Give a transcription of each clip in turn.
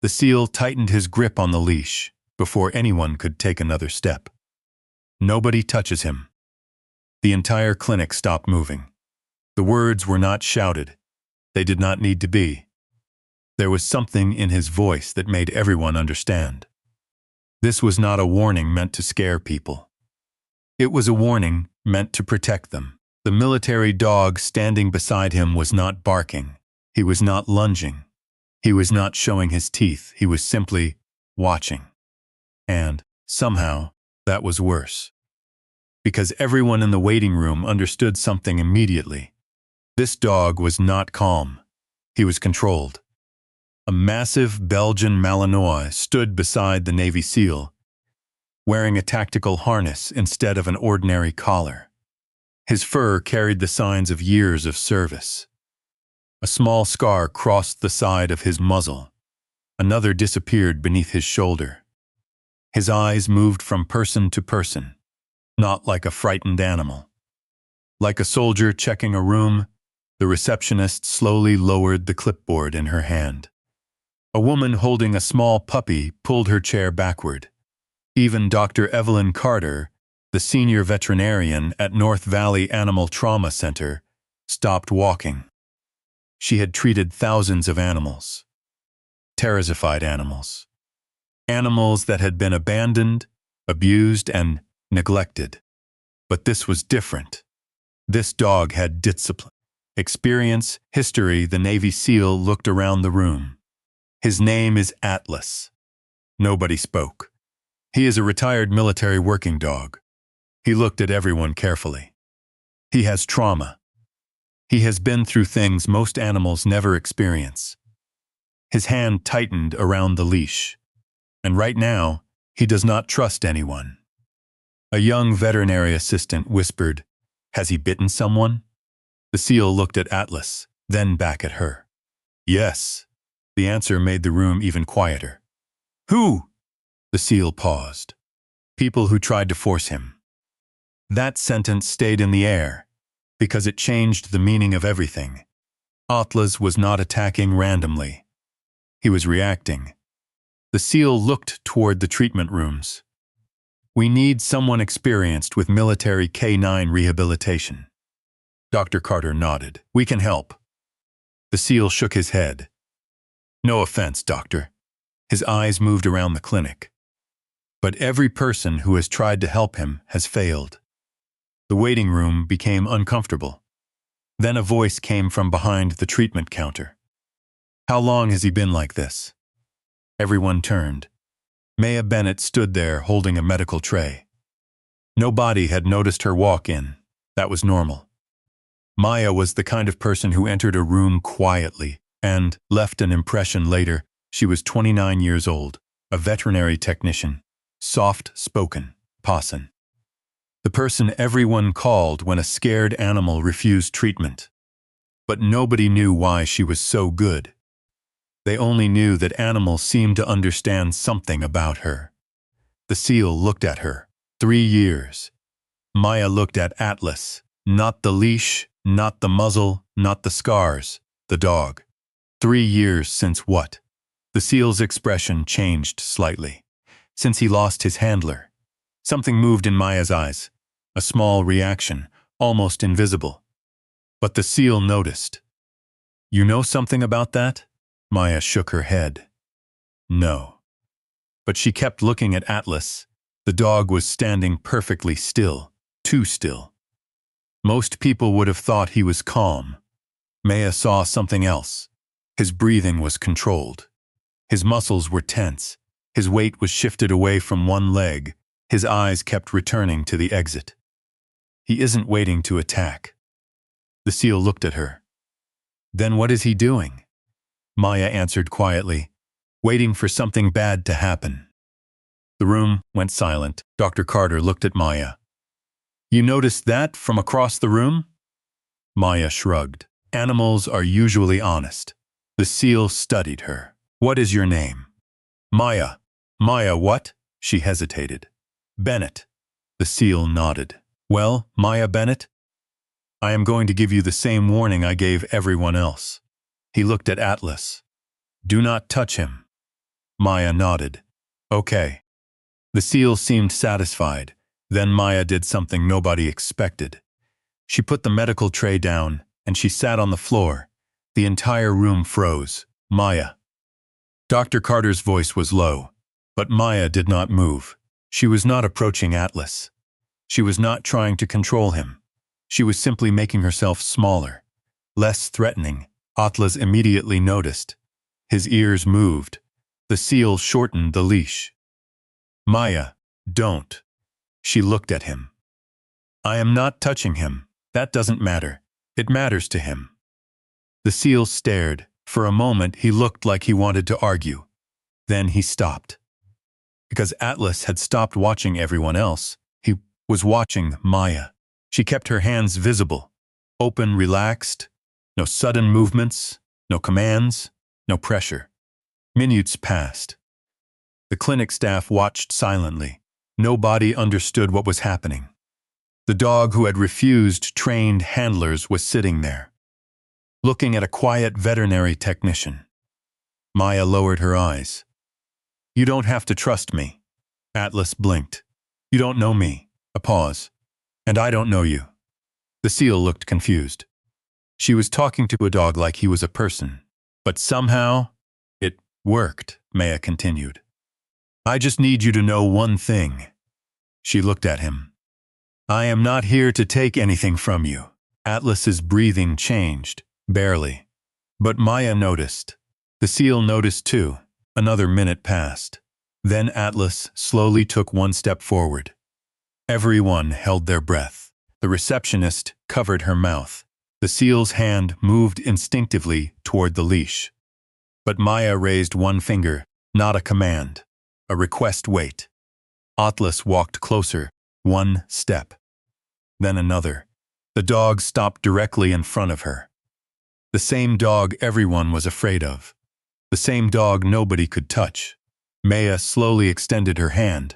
The seal tightened his grip on the leash before anyone could take another step. "Nobody touches him." The entire clinic stopped moving. The words were not shouted. They did not need to be. There was something in his voice that made everyone understand. This was not a warning meant to scare people. It was a warning meant to protect them. The military dog standing beside him was not barking. He was not lunging. He was not showing his teeth. He was simply watching. And, somehow, that was worse. Because everyone in the waiting room understood something immediately. This dog was not calm. He was controlled. A massive Belgian Malinois stood beside the Navy SEAL, wearing a tactical harness instead of an ordinary collar. His fur carried the signs of years of service. A small scar crossed the side of his muzzle. Another disappeared beneath his shoulder. His eyes moved from person to person, not like a frightened animal. Like a soldier checking a room, the receptionist slowly lowered the clipboard in her hand. A woman holding a small puppy pulled her chair backward. Even Dr. Evelyn Carter, the senior veterinarian at North Valley Animal Trauma Center, stopped walking. She had treated thousands of animals. Terrified animals. Animals that had been abandoned, abused, and neglected. But this was different. This dog had discipline, experience, history. The Navy SEAL looked around the room. "His name is Atlas." Nobody spoke. "He is a retired military working dog." He looked at everyone carefully. "He has trauma. He has been through things most animals never experience." His hand tightened around the leash. "And right now, he does not trust anyone." A young veterinary assistant whispered, "Has he bitten someone?" The SEAL looked at Atlas, then back at her. "Yes." The answer made the room even quieter. "Who?" The SEAL paused. "People who tried to force him." That sentence stayed in the air, because it changed the meaning of everything. Atlas was not attacking randomly. He was reacting. The SEAL looked toward the treatment rooms. "We need someone experienced with military K-9 rehabilitation." Dr. Carter nodded. "We can help." The SEAL shook his head. "No offense, doctor." His eyes moved around the clinic. "But every person who has tried to help him has failed." The waiting room became uncomfortable. Then a voice came from behind the treatment counter. "How long has he been like this?" Everyone turned. Maya Bennett stood there holding a medical tray. Nobody had noticed her walk in. That was normal. Maya was the kind of person who entered a room quietly and left an impression later. She was 29 years old, a veterinary technician, soft-spoken, Pawson. The person everyone called when a scared animal refused treatment. But nobody knew why she was so good. They only knew that animals seemed to understand something about her. The SEAL looked at her. 3 years. Maya looked at Atlas. Not the leash, not the muzzle, not the scars. The dog. 3 years since what? The SEAL's expression changed slightly. Since he lost his handler. Something moved in Maya's eyes. A small reaction, almost invisible. But the SEAL noticed. "You know something about that?" Maya shook her head. "No." But she kept looking at Atlas. The dog was standing perfectly still, too still. Most people would have thought he was calm. Maya saw something else. His breathing was controlled. His muscles were tense. His weight was shifted away from one leg. His eyes kept returning to the exit. "He isn't waiting to attack." The SEAL looked at her. "Then what is he doing?" Maya answered quietly, "Waiting for something bad to happen." The room went silent. Dr. Carter looked at Maya. "You noticed that from across the room?" Maya shrugged. "Animals are usually honest." The SEAL studied her. "What is your name?" "Maya." "Maya what?" She hesitated. "Bennett." The SEAL nodded. "Well, Maya Bennett, I am going to give you the same warning I gave everyone else." He looked at Atlas. "Do not touch him." Maya nodded. Okay. The seal seemed satisfied. Then Maya did something nobody expected. She put the medical tray down, and she sat on the floor. The entire room froze. Maya. Dr. Carter's voice was low, but Maya did not move. She was not approaching Atlas. She was not trying to control him. She was simply making herself smaller, less threatening. Atlas immediately noticed. His ears moved. The seal shortened the leash. Maya, don't. She looked at him. I am not touching him. That doesn't matter. It matters to him. The seal stared. For a moment, he looked like he wanted to argue. Then he stopped. Because Atlas had stopped watching everyone else, he was watching Maya. She kept her hands visible, open, relaxed, no sudden movements, no commands, no pressure. Minutes passed. The clinic staff watched silently. Nobody understood what was happening. The dog who had refused trained handlers was sitting there, looking at a quiet veterinary technician. Maya lowered her eyes. You don't have to trust me. Atlas blinked. You don't know me. A pause. And I don't know you. The seal looked confused. She was talking to a dog like he was a person. But somehow, it worked, Maya continued. I just need you to know one thing. She looked at him. I am not here to take anything from you. Atlas's breathing changed, barely. But Maya noticed. The seal noticed too. Another minute passed. Then Atlas slowly took one step forward. Everyone held their breath. The receptionist covered her mouth. The seal's hand moved instinctively toward the leash. But Maya raised one finger, not a command. A request wait. Atlas walked closer, one step. Then another. The dog stopped directly in front of her. The same dog everyone was afraid of. The same dog nobody could touch. Maya slowly extended her hand,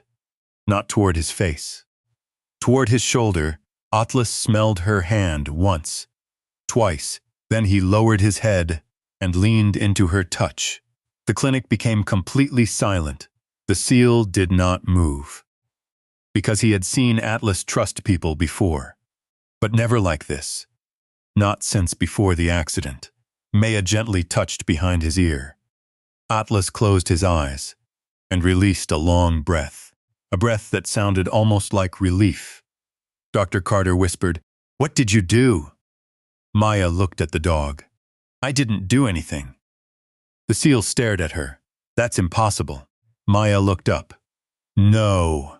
not toward his face. Toward his shoulder, Atlas smelled her hand once, twice, then he lowered his head and leaned into her touch. The clinic became completely silent. The seal did not move. Because he had seen Atlas trust people before. But never like this. Not since before the accident. Maya gently touched behind his ear. Atlas closed his eyes and released a long breath. A breath that sounded almost like relief. Dr. Carter whispered, What did you do? Maya looked at the dog. I didn't do anything. The seal stared at her. That's impossible. Maya looked up. No.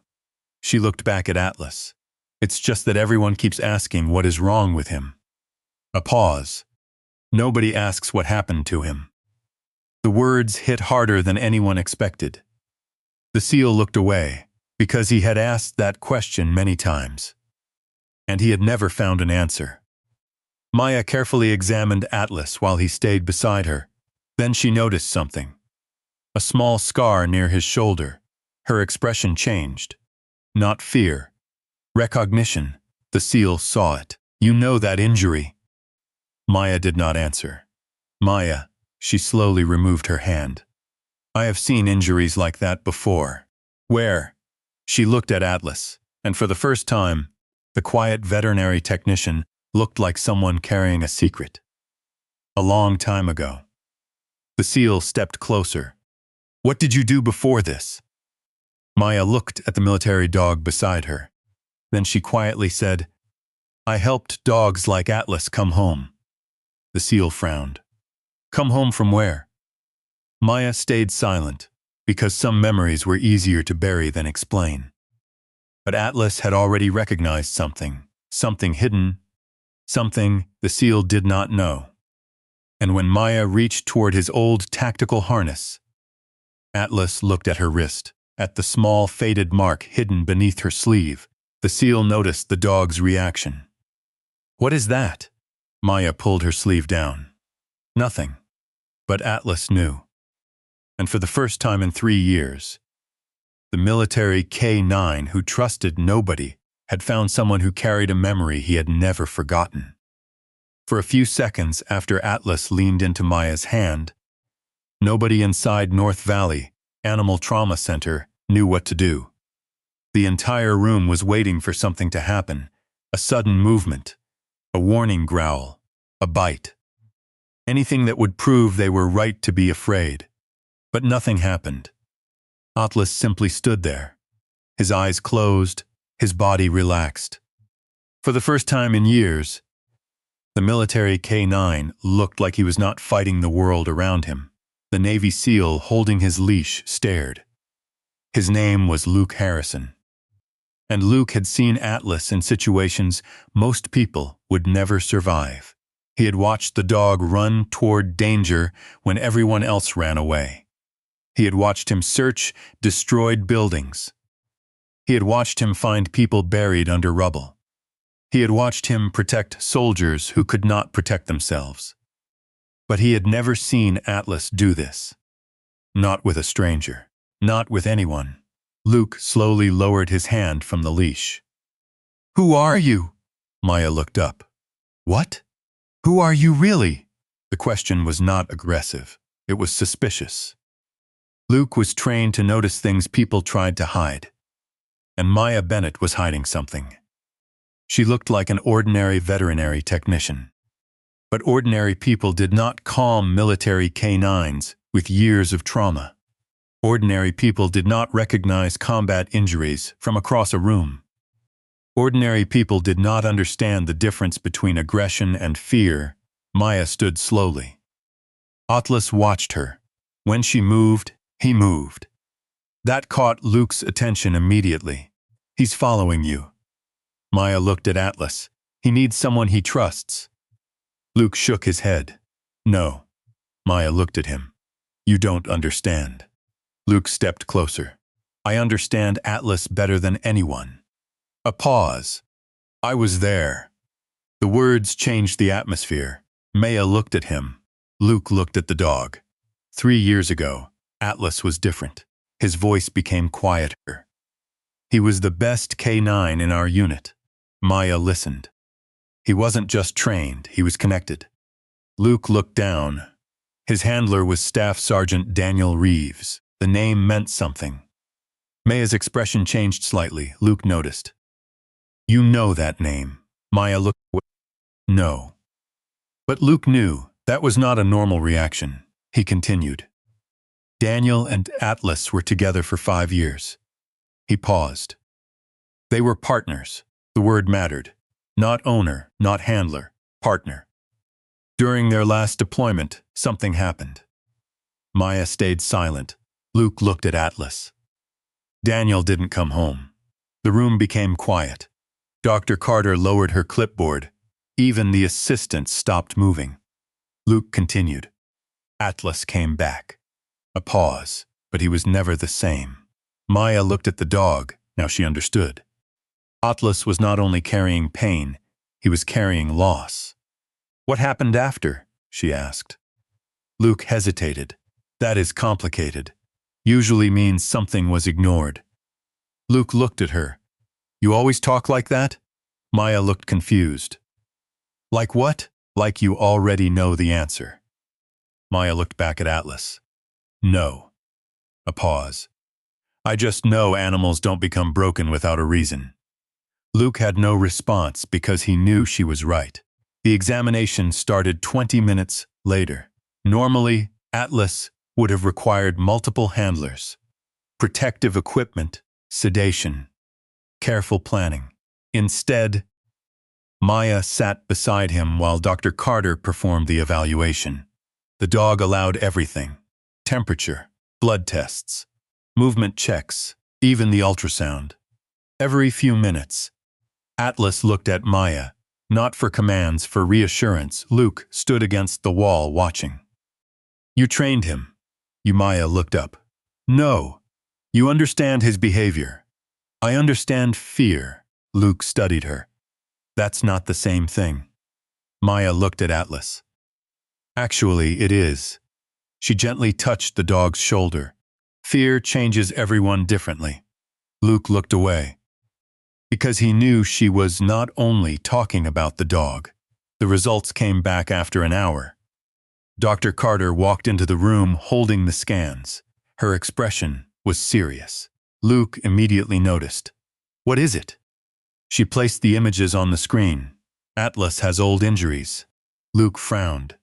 She looked back at Atlas. It's just that everyone keeps asking what is wrong with him. A pause. Nobody asks what happened to him. The words hit harder than anyone expected. The seal looked away, because he had asked that question many times. And he had never found an answer. Maya carefully examined Atlas while he stayed beside her. Then she noticed something. A small scar near his shoulder. Her expression changed. Not fear. Recognition. The seal saw it. You know that injury. Maya did not answer. Maya, she slowly removed her hand. I have seen injuries like that before. Where? She looked at Atlas, and for the first time, the quiet veterinary technician looked like someone carrying a secret. A long time ago. The seal stepped closer. What did you do before this? Maya looked at the military dog beside her. Then she quietly said, I helped dogs like Atlas come home. The seal frowned. Come home from where? Maya stayed silent, because some memories were easier to bury than explain. But Atlas had already recognized something hidden, something the seal did not know. And when Maya reached toward his old tactical harness, Atlas looked at her wrist, at the small faded mark hidden beneath her sleeve. The seal noticed the dog's reaction. What is that? Maya pulled her sleeve down. Nothing. But Atlas knew. And for the first time in 3 years, the military K9 who trusted nobody had found someone who carried a memory he had never forgotten. For a few seconds after Atlas leaned into Maya's hand, nobody inside North Valley Animal Trauma Center, knew what to do. The entire room was waiting for something to happen, a sudden movement, a warning growl, a bite. Anything that would prove they were right to be afraid. But nothing happened. Atlas simply stood there, his eyes closed, his body relaxed. For the first time in years, the military K9 looked like he was not fighting the world around him. The Navy SEAL holding his leash stared. His name was Luke Harrison. And Luke had seen Atlas in situations most people would never survive. He had watched the dog run toward danger when everyone else ran away. He had watched him search destroyed buildings. He had watched him find people buried under rubble. He had watched him protect soldiers who could not protect themselves. But he had never seen Atlas do this. Not with a stranger. Not with anyone. Luke slowly lowered his hand from the leash. "Who are you?" Maya looked up. "What? Who are you really?" The question was not aggressive. It was suspicious. Luke was trained to notice things people tried to hide. And Maya Bennett was hiding something. She looked like an ordinary veterinary technician. But ordinary people did not calm military K9s with years of trauma. Ordinary people did not recognize combat injuries from across a room. Ordinary people did not understand the difference between aggression and fear. Maya stood slowly. Atlas watched her. When she moved, he moved. That caught Luke's attention immediately. "He's following you." Maya looked at Atlas. "He needs someone he trusts." Luke shook his head. "No." Maya looked at him. "You don't understand." Luke stepped closer. "I understand Atlas better than anyone." A pause. "I was there." The words changed the atmosphere. Maya looked at him. Luke looked at the dog. 3 years ago, Atlas was different. His voice became quieter. "He was the best K9 in our unit." Maya listened. He wasn't just trained, he was connected. Luke looked down. His handler was Staff Sergeant Daniel Reeves. The name meant something. Maya's expression changed slightly. Luke noticed. "You know that name." Maya looked away. "No." But Luke knew that was not a normal reaction. He continued. "Daniel and Atlas were together for 5 years." He paused. They were partners. The word mattered. Not owner, not handler, partner. During their last deployment, something happened. Maya stayed silent. Luke looked at Atlas. Daniel didn't come home. The room became quiet. Dr. Carter lowered her clipboard. Even the assistants stopped moving. Luke continued. Atlas came back. A pause, but he was never the same. Maya looked at the dog. Now she understood. Atlas was not only carrying pain, he was carrying loss. "What happened after?" she asked. Luke hesitated. "That is complicated. Usually means something was ignored." Luke looked at her. "You always talk like that?" Maya looked confused. "Like what?" "Like you already know the answer." Maya looked back at Atlas. "No." A pause. "I just know animals don't become broken without a reason." Luke had no response because he knew she was right. The examination started 20 minutes later. Normally, Atlas would have required multiple handlers, protective equipment, sedation, careful planning. Instead, Maya sat beside him while Dr. Carter performed the evaluation. The dog allowed everything: temperature, blood tests, movement checks, even the ultrasound. Every few minutes, Atlas looked at Maya, not for commands, for reassurance. Luke stood against the wall watching. "You trained him." Maya looked up. "No. You understand his behavior." "I understand fear." Luke studied her. "That's not the same thing." Maya looked at Atlas. "Actually, it is." She gently touched the dog's shoulder. "Fear changes everyone differently." Luke looked away. Because he knew she was not only talking about the dog. The results came back after an hour. Dr. Carter walked into the room holding the scans. Her expression was serious. Luke immediately noticed. "What is it?" She placed the images on the screen. "Atlas has old injuries." Luke frowned.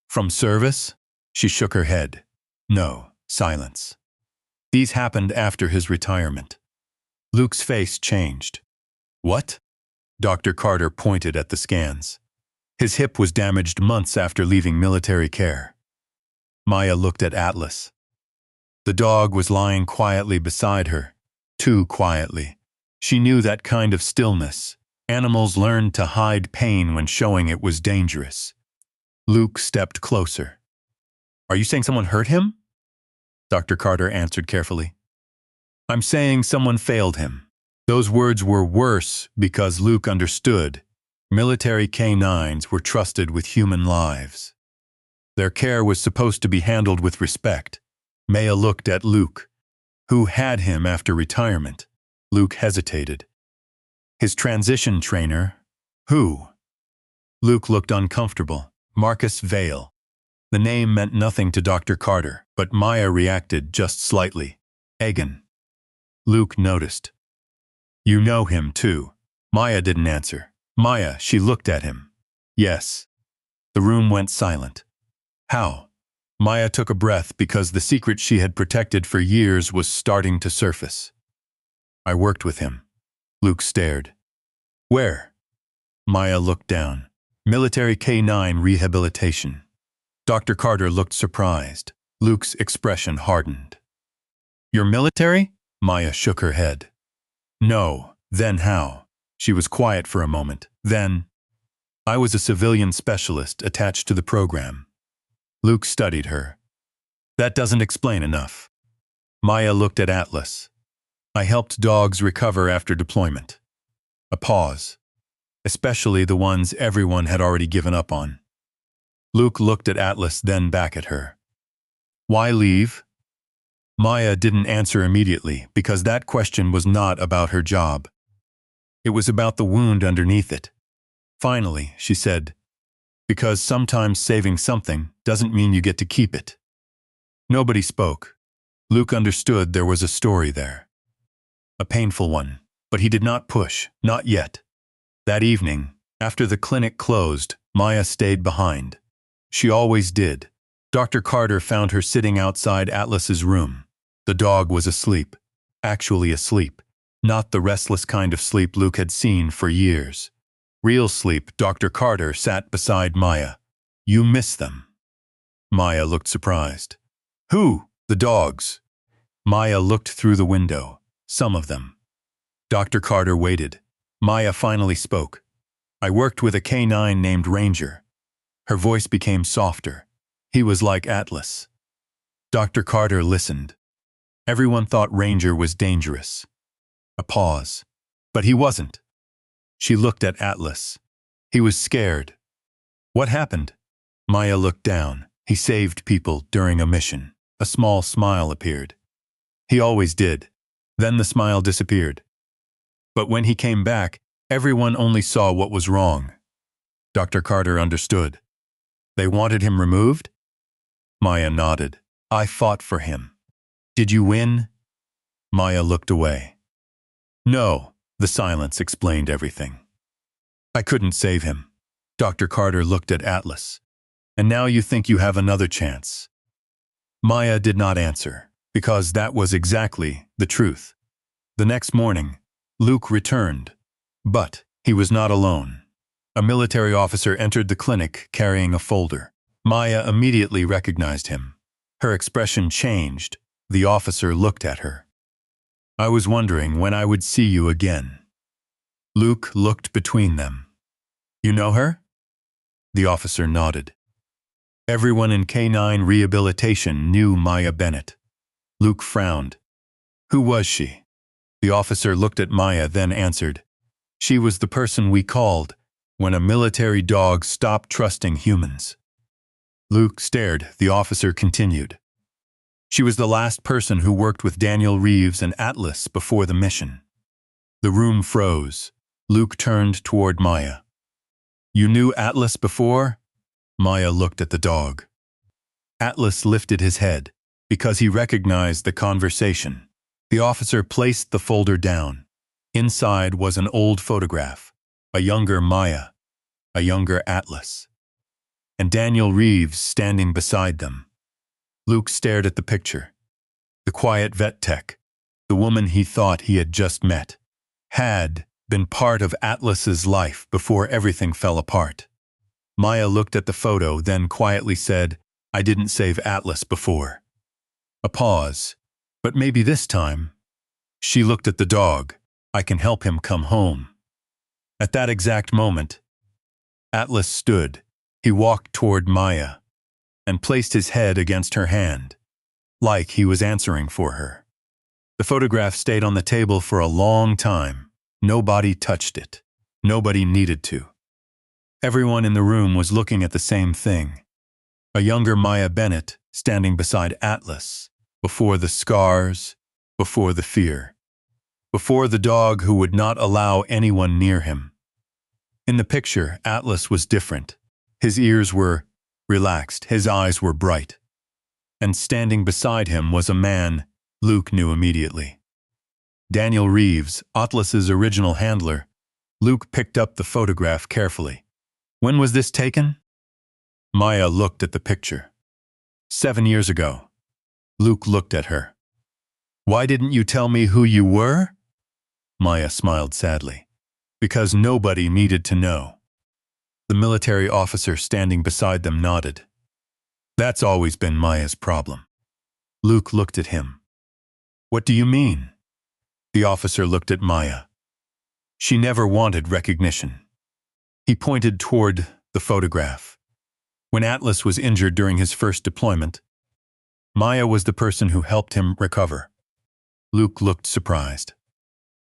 "From service?" She shook her head. "No." Silence. "These happened after his retirement." Luke's face changed. "What?" Dr. Carter pointed at the scans. "His hip was damaged months after leaving military care." Maya looked at Atlas. The dog was lying quietly beside her, too quietly. She knew that kind of stillness. Animals learned to hide pain when showing it was dangerous. Luke stepped closer. "Are you saying someone hurt him?" Dr. Carter answered carefully. "I'm saying someone failed him." Those words were worse because Luke understood. Military canines were trusted with human lives. Their care was supposed to be handled with respect. Maya looked at Luke. "Who had him after retirement?" Luke hesitated. "His transition trainer." "Who?" Luke looked uncomfortable. "Marcus Vale." The name meant nothing to Dr. Carter, but Maya reacted just slightly. "Egan." Luke noticed. "You know him, too." Maya didn't answer. "Maya," she looked at him. "Yes." The room went silent. "How?" Maya took a breath because the secret she had protected for years was starting to surface. "I worked with him." Luke stared. "Where?" Maya looked down. "Military K9 rehabilitation." Dr. Carter looked surprised. Luke's expression hardened. "You're military?" Maya shook her head. "No. Then how?" She was quiet for a moment. "Then, I was a civilian specialist attached to the program." Luke studied her. "That doesn't explain enough." Maya looked at Atlas. "I helped dogs recover after deployment." A pause. "Especially the ones everyone had already given up on." Luke looked at Atlas, then back at her. "Why leave?" Maya didn't answer immediately because that question was not about her job. It was about the wound underneath it. Finally, she said, "Because sometimes saving something doesn't mean you get to keep it." Nobody spoke. Luke understood there was a story there. A painful one, but he did not push, not yet. That evening, after the clinic closed, Maya stayed behind. She always did. Dr. Carter found her sitting outside Atlas's room. The dog was asleep. Actually asleep. Not the restless kind of sleep Luke had seen for years. Real sleep. Dr. Carter sat beside Maya. "You miss them." Maya looked surprised. "Who?" "The dogs." Maya looked through the window. "Some of them." Dr. Carter waited. Maya finally spoke. "I worked with a canine named Ranger." Her voice became softer. "He was like Atlas." Dr. Carter listened. Everyone thought Ranger was dangerous. A pause. "But he wasn't." She looked at Atlas. "He was scared." "What happened?" Maya looked down. "He saved people during a mission." A small smile appeared. "He always did." Then the smile disappeared. "But when he came back, everyone only saw what was wrong." Dr. Carter understood. "They wanted him removed?" Maya nodded. "I fought for him." "Did you win?" Maya looked away. "No." The silence explained everything. "I couldn't save him." Dr. Carter looked at Atlas. "And now you think you have another chance?" Maya did not answer, because that was exactly the truth. The next morning, Luke returned. But he was not alone. A military officer entered the clinic carrying a folder. Maya immediately recognized him. Her expression changed. The officer looked at her. "I was wondering when I would see you again." Luke looked between them. "You know her?" The officer nodded. Everyone in K9 rehabilitation knew Maya Bennett. Luke frowned. "Who was she?" The officer looked at Maya, then answered, "She was the person we called when a military dog stopped trusting humans." Luke stared. The officer continued. "She was the last person who worked with Daniel Reeves and Atlas before the mission." The room froze. Luke turned toward Maya. "You knew Atlas before?" Maya looked at the dog. Atlas lifted his head. because he recognized the conversation. The officer placed the folder down. Inside was an old photograph, a younger Maya, a younger Atlas, and Daniel Reeves standing beside them. Luke stared at the picture. The quiet vet tech, the woman he thought he had just met, had been part of Atlas's life before everything fell apart. Maya looked at the photo, then quietly said, "I didn't save Atlas before." A pause. "But maybe this time." She looked at the dog. "I can help him come home." At that exact moment, Atlas stood. He walked toward Maya and placed his head against her hand, like he was answering for her. The photograph stayed on the table for a long time. Nobody touched it. Nobody needed to. Everyone in the room was looking at the same thing. A younger Maya Bennett standing beside Atlas, before the scars, before the fear, before the dog who would not allow anyone near him. In the picture, Atlas was different. His ears were relaxed, his eyes were bright. And standing beside him was a man Luke knew immediately. Daniel Reeves, Atlas's original handler. Luke picked up the photograph carefully. "When was this taken?" Maya looked at the picture. 7 years ago. Luke looked at her. "Why didn't you tell me who you were?" Maya smiled sadly. "Because nobody needed to know." The military officer standing beside them nodded. "That's always been Maya's problem." Luke looked at him. "What do you mean?" The officer looked at Maya. "She never wanted recognition." He pointed toward the photograph. When Atlas was injured during his first deployment, Maya was the person who helped him recover. Luke looked surprised.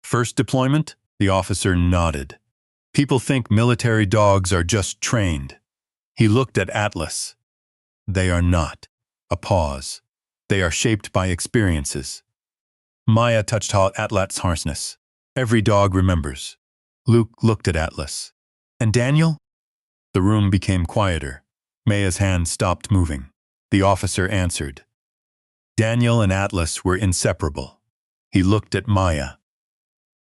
"First deployment?" The officer nodded. "People think military dogs are just trained." He looked at Atlas. "They are not." A pause. "They are shaped by experiences." Maya touched Atlas's harness. "Every dog remembers." Luke looked at Atlas. "And Daniel?" The room became quieter. Maya's hand stopped moving. The officer answered. Daniel and Atlas were inseparable. He looked at Maya,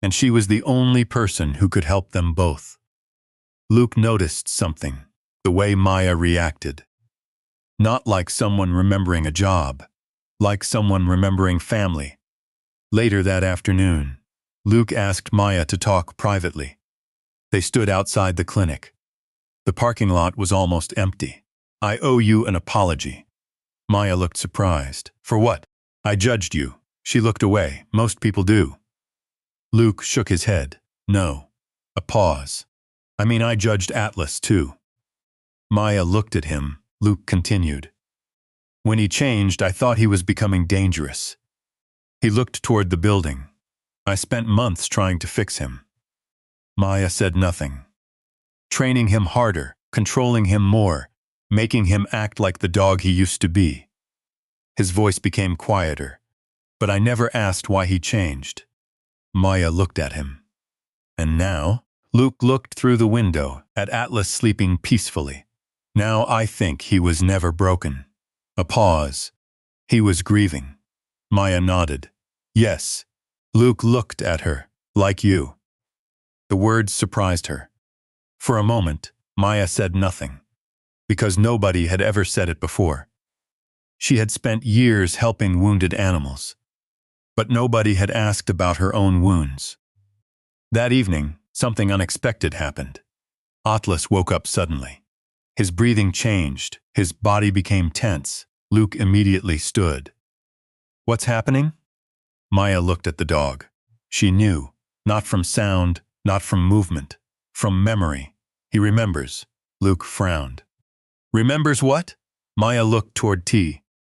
and she was the only person who could help them both. Luke noticed something, the way Maya reacted. Not like someone remembering a job, like someone remembering family. Later that afternoon, Luke asked Maya to talk privately. They stood outside the clinic. The parking lot was almost empty. "I owe you an apology." Maya looked surprised. "For what?" "I judged you." She looked away. "Most people do." Luke shook his head. "No." A pause. "I mean, I judged Atlas too." Maya looked at him. Luke continued. "When he changed, I thought he was becoming dangerous." He looked toward the building. "I spent months trying to fix him." Maya said nothing. Training him harder, controlling him more, making him act like the dog he used to be. His voice became quieter. "But I never asked why he changed." Maya looked at him. "And now?" Luke looked through the window at Atlas sleeping peacefully. "Now I think he was never broken." A pause. "He was grieving." Maya nodded. "Yes." Luke looked at her. "Like you." The words surprised her. For a moment, Maya said nothing, because nobody had ever said it before. She had spent years helping wounded animals, but nobody had asked about her own wounds. That evening, something unexpected happened. Atlas woke up suddenly. His breathing changed. His body became tense. Luke immediately stood. "What's happening?" Maya looked at the dog. She knew, not from sound, not from movement, from memory. "He remembers." Luke frowned. "Remembers what?" Maya looked toward T.